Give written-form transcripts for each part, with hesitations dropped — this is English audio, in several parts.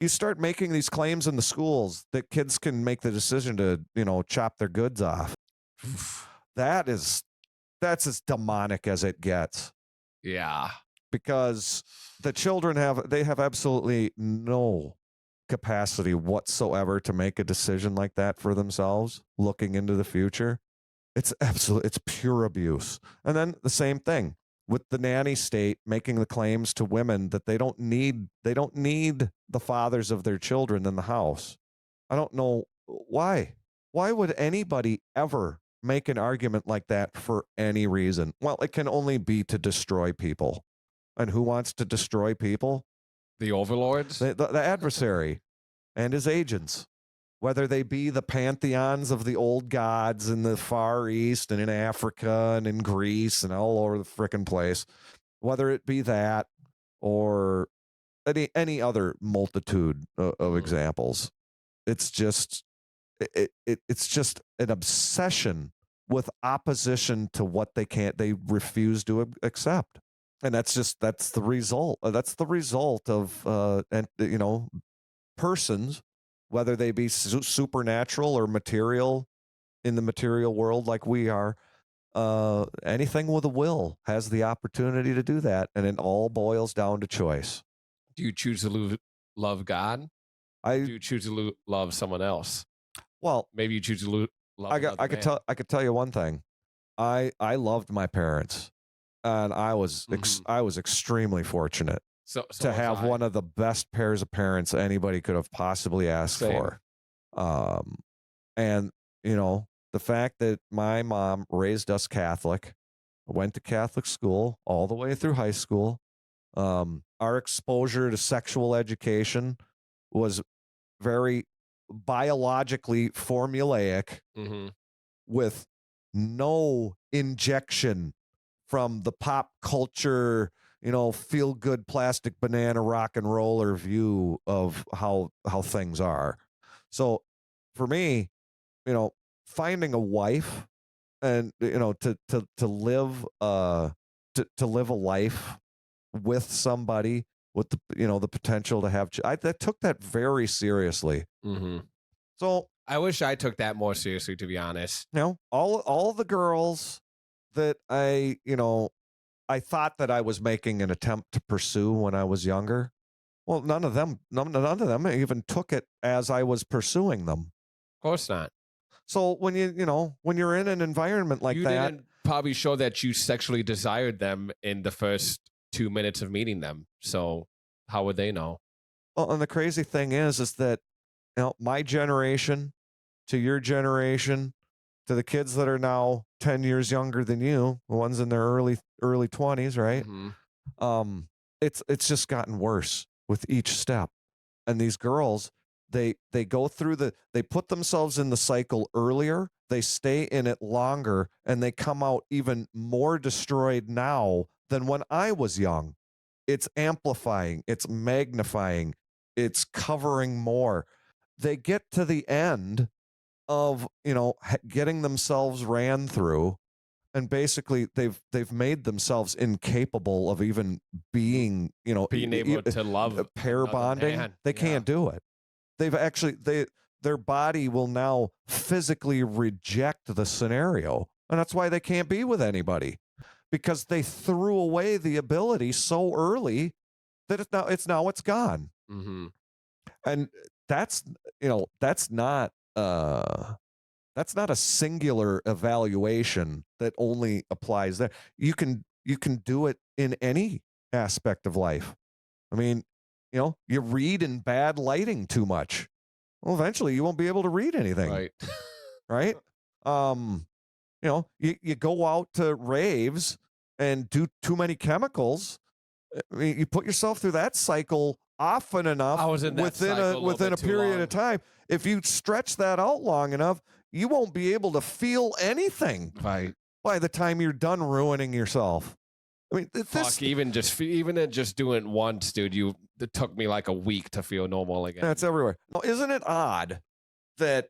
you start making these claims in the schools that kids can make the decision to, chop their goods off. That is that's as demonic as it gets, Yeah. because the children have absolutely no capacity whatsoever to make a decision like that for themselves looking into the future. It's pure abuse. And then the same thing with the nanny state making the claims to women that they don't need the fathers of their children in the house. I don't know why. Why would anybody ever make an argument like that for any reason? Well, it can only be to destroy people. And who wants to destroy people? The overlords? The adversary and his agents, whether they be the pantheons of the old gods in the Far East and in Africa and in Greece and all over the frickin' place, whether it be that or any other multitude of examples. It's just it's just an obsession with opposition to what they refuse to accept. And that's the result. That's the result of persons, whether they be supernatural or material in the material world like we are. Anything with a will has the opportunity to do that, and it all boils down to choice. Do you choose to love God? Do you choose to love someone else? Well, maybe you choose to love. I could tell you one thing. I loved my parents, and I was extremely fortunate to have one of the best pairs of parents anybody could have possibly asked for. And the fact that my mom raised us Catholic, went to Catholic school all the way through high school. Our exposure to sexual education was very biologically formulaic, with no injection from the pop culture, feel good plastic banana rock and roller view of how things are. So for me, finding a wife and to live to live a life with somebody with the potential to have I took that very seriously. So I wish I took that more seriously, to be honest. All the girls that I thought that I was making an attempt to pursue when I was younger, well, none of them even took it as I was pursuing them. Of course not. So when when you're in an environment like you that, didn't probably show that you sexually desired them in the first 2 minutes of meeting them. So how would they know? Well, and the crazy thing is that my generation to your generation to the kids that are now 10 years younger than you, the ones in their early 20s, right? It's just gotten worse with each step. And these girls, they go through they put themselves in the cycle earlier, they stay in it longer, and they come out even more destroyed now than when I was young. It's amplifying, it's magnifying, it's covering more. They get to the end of getting themselves ran through, and basically they've made themselves incapable of even being being able to love pair bonding. Man. They can't do it. They've actually their body will now physically reject the scenario, and that's why they can't be with anybody, because they threw away the ability so early that it's gone. And that's not a singular evaluation that only applies there. You can do it in any aspect of life. I mean, you read in bad lighting too much. Well, eventually you won't be able to read anything. Right. Right? You go out to raves and do too many chemicals. I mean, you put yourself through that cycle often enough within a period of time. If you stretch that out long enough, you won't be able to feel anything by the time you're done ruining yourself. I mean, even just doing it once, dude, it took me like a week to feel normal again. That's everywhere. Now, isn't it odd that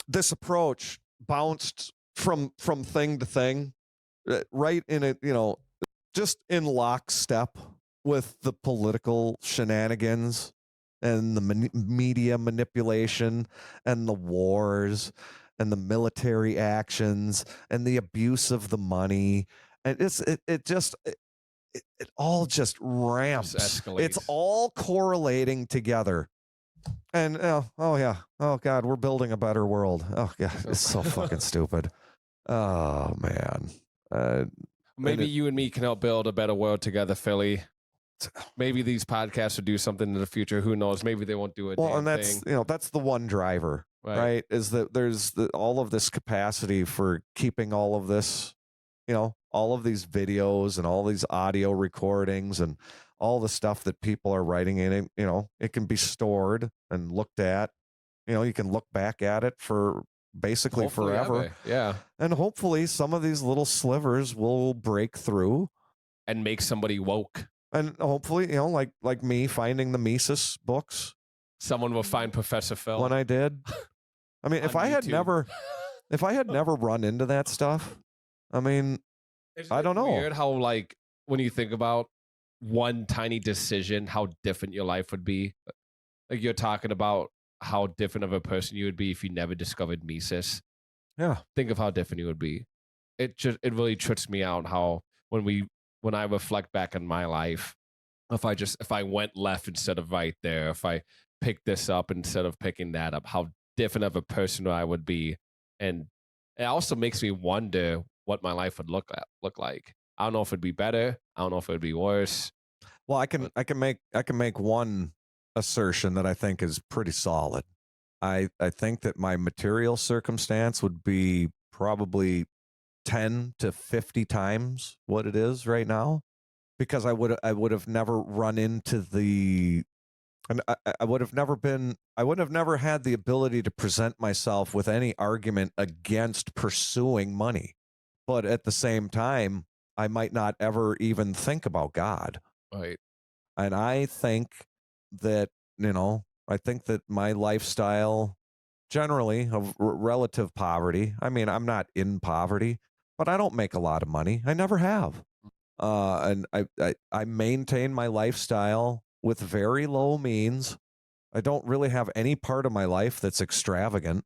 this approach bounced from thing to thing, right in it, just in lockstep with the political shenanigans and the media manipulation and the wars and the military actions and the abuse of the money. And it all just ramps. It's escalates. all correlating together. And oh yeah, oh God, we're building a better world. Oh God, it's so fucking stupid. Oh man. Maybe you and me can help build a better world together, Philly. Maybe these podcasts will do something in the future. Who knows? Maybe they won't do a well, damn and that's thing. that's the one driver, right? Is that there's all of this capacity for keeping all of this, all of these videos and all these audio recordings and all the stuff that people are writing in it. It can be stored and looked at. You can look back at it for basically Hopefully forever. ever. Yeah. And hopefully some of these little slivers will break through and make somebody woke. And hopefully, like me finding the Mises books. Someone will find Professor Phil. When I did. I mean, if I had never run into that stuff, I mean, I don't know. Weird how, like, when you think about one tiny decision, how different your life would be. Like, you're talking about how different of a person you would be if you never discovered Mises. Yeah. Think of how different you would be. It really trips me out how when I reflect back on my life, if I went left instead of right there, if I picked this up instead of picking that up, how different of a person I would be. And it also makes me wonder what my life would look like. I don't know if it'd be better. I don't know if it would be worse. Well, I can make one assertion that I think is pretty solid. I think that my material circumstance would be probably 10 to 50 times what it is right now, because I would have never run into I would have never had the ability to present myself with any argument against pursuing money. But at the same time, I might not ever even think about God. Right. And I think that, my lifestyle generally of relative poverty, I mean, I'm not in poverty, but I don't make a lot of money. I never have. And I maintain my lifestyle with very low means. I don't really have any part of my life that's extravagant.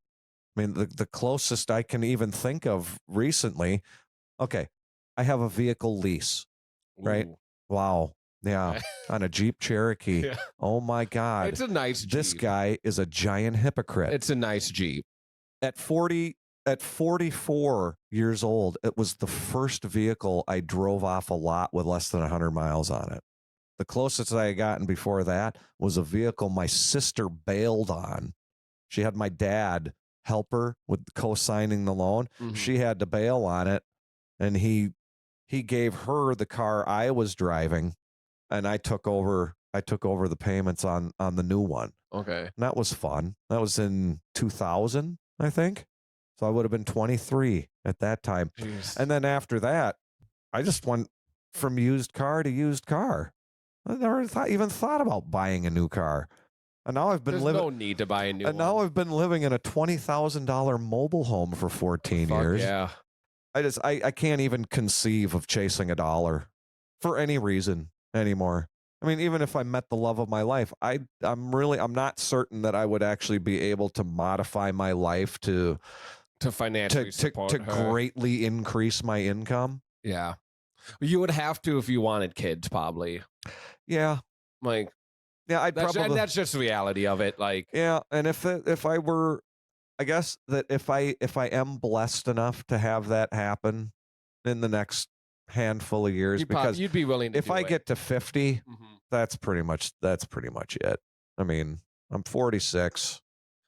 I mean, the closest I can even think of recently, okay, I have a vehicle lease, right? Ooh. Wow. Yeah, on a Jeep Cherokee. Yeah. Oh my God. It's a nice Jeep. This guy is a giant hypocrite. It's a nice Jeep. At 44 years old, it was the first vehicle I drove off a lot with less than 100 miles on it. The closest I had gotten before that was a vehicle my sister bailed on. She had my dad help her with co-signing the loan. Mm-hmm. She had to bail on it, and he gave her the car I was driving, and I took over the payments on the new one. Okay. And that was fun. That was in 2000, I think. So I would have been 23 at that time. Jeez. And then after that, I just went from used car to used car. I never even thought about buying a new car. And now I've been There's living. No need to buy a new one. And now I've been living in a $20,000 mobile home for 14 years. Yeah. I can't even conceive of chasing a dollar for any reason anymore. I mean, even if I met the love of my life, I'm not certain that I would actually be able to modify my life to financially support her. Greatly increase my income. Yeah. You would have to if you wanted kids, probably. Yeah. Like, yeah, that's just the reality of it. Like, yeah. And if I were, I guess that if I am blessed enough to have that happen in the next handful of years, because you'd be willing to if I get to 50, that's pretty much it. I mean, I'm 46.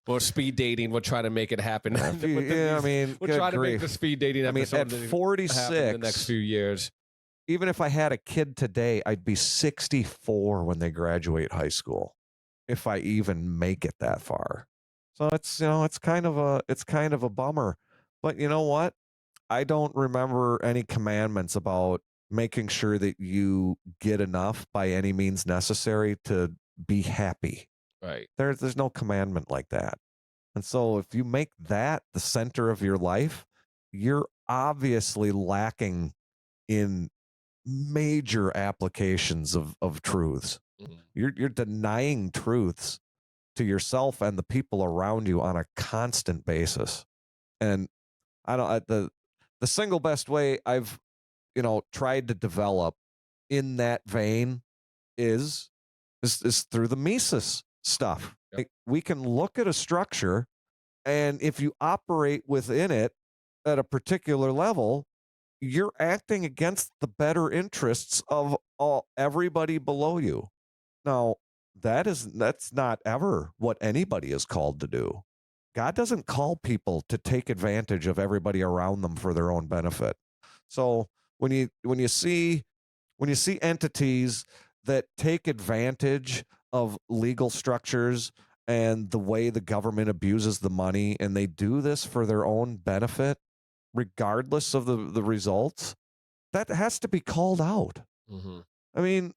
Well, speed dating, we'll try to make it happen. I mean, we'll try to make the speed dating episode. At 46, in the next few years. Even if I had a kid today, I'd be 64 when they graduate high school, if I even make it that far. So it's kind of a bummer. But you know what? I don't remember any commandments about making sure that you get enough by any means necessary to be happy. Right. There's no commandment like that. And so if you make that the center of your life, you're obviously lacking in major applications of truths. Mhm. You're denying truths to yourself and the people around you on a constant basis. And I don't the single best way I've tried to develop in that vein is is through the Mises stuff. Yep. Like, we can look at a structure, and if you operate within it at a particular level, you're acting against the better interests of everybody below you. Now, that's not ever what anybody is called to do. God doesn't call people to take advantage of everybody around them for their own benefit. So when you see entities that take advantage of legal structures and the way the government abuses the money, and they do this for their own benefit, regardless of the results, that has to be called out. Mhm. I mean,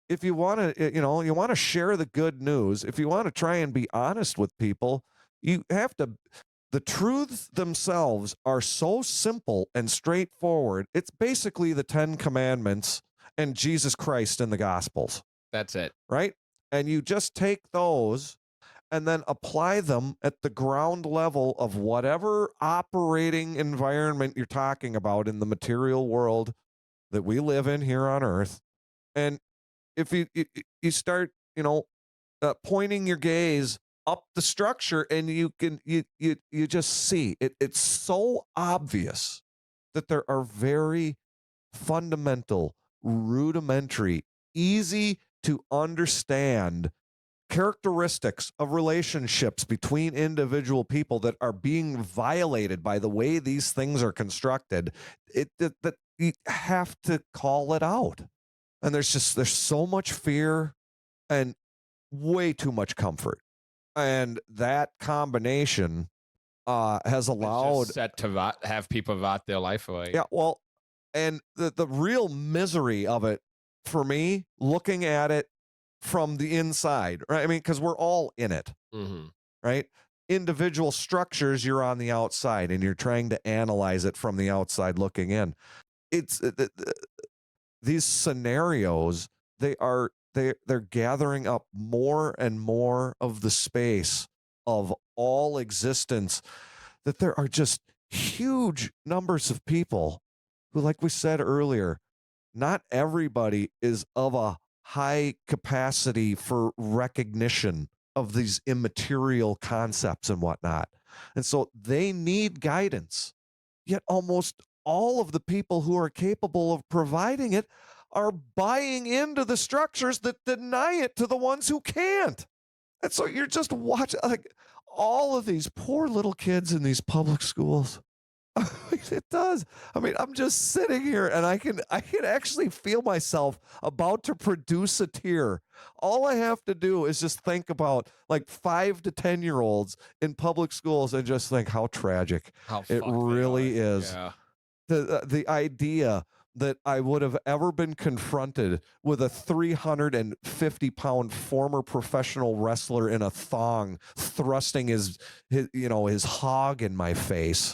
if you want to, you want to share the good news, if you want to try and be honest with people, you have to. The truths themselves are so simple and straightforward. It's basically the 10 Commandments and Jesus Christ in the Gospels, That's it. right? And you just take those and then apply them at the ground level of whatever operating environment you're talking about in the material world that we live in here on earth. And if you start, pointing your gaze up the structure, and you just see it, it's so obvious that there are very fundamental, rudimentary, easy to understand characteristics of relationships between individual people that are being violated by the way these things are constructed. That you have to call it out. And there's so much fear and way too much comfort. And that combination has It's allowed, just set to have people rot their life away. yeah, well, and the real misery of it for me, looking at it from the inside, right? I mean, because we're all in it, Hmm. right? Individual structures, you're on the outside and you're trying to analyze it from the outside looking in. It's these scenarios, they're gathering up more and more of the space of all existence, that there are just huge numbers of people who, like we said earlier, not everybody is of a high capacity for recognition of these immaterial concepts and whatnot. And so they need guidance. Yet almost all of the people who are capable of providing it are buying into the structures that deny it to the ones who can't. And so you're just watching, like, all of these poor little kids in these public schools. It does. I mean, I'm just sitting here and I can actually feel myself about to produce a tear. All I have to do is just think about like 5 to 10 year olds in public schools and just think how tragic How it fucked they are. really is. Yeah. The idea that I would have ever been confronted with a 350-pound former professional wrestler in a thong thrusting his hog in my face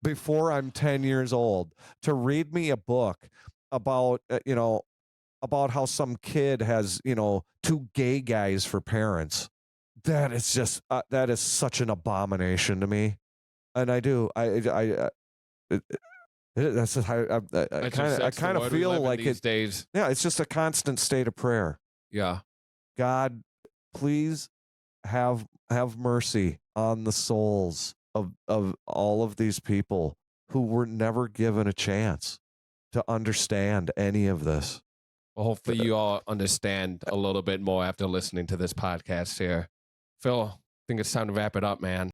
before I'm 10 years old, to read me a book about about how some kid has, two gay guys for parents. That is just that is such an abomination to me. And I do it, that's just how It's just I that's the kind of world we feel live in like these it. days. Yeah, it's just a constant state of prayer. Yeah. God, please have mercy on the souls of all of these people who were never given a chance to understand any of this. Well, hopefully you all understand a little bit more after listening to this podcast here. Phil, I think it's time to wrap it up, man.